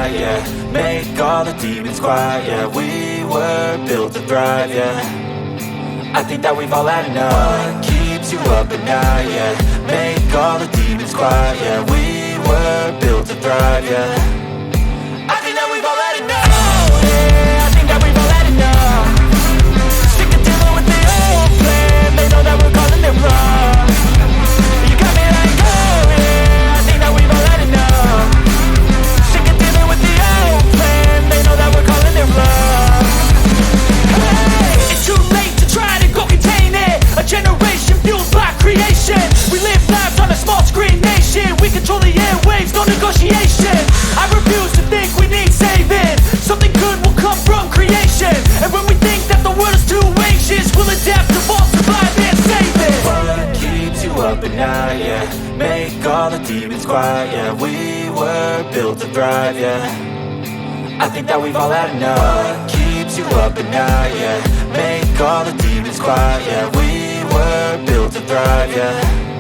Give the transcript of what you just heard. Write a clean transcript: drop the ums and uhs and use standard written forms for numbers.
night, yeah. Make all the demons quiet, yeah. We were built to thrive, yeah. I think that we've all had enough. What keeps you up at night, yeah. Make all the demons quiet, yeah. We were built to thrive, yeah. I think that we've all had enough. Oh yeah, I think that we've all had enough. Sick of dealing with the old plan. They know that we're calling it wrong. You got me like, oh yeah, I think that we've all had enough. Sick of dealing with the old plan. They know that we're calling it wrong. Hey, it's too late to try to go contain it. A generation fueled by creation. We live lives on a small screen nation. We control the airwaves, no negotiation. I refuse to think we need saving. Something good will come from creation. And when we think that the world is too anxious, we'll adapt, evolve, survive and save it. What keeps you up at night, yeah. Make all the demons quiet, yeah. We were built to thrive, yeah. I think that we've all had enough. What keeps you up at night, yeah. Make all the demons quiet, yeah. We were built to thrive, yeah.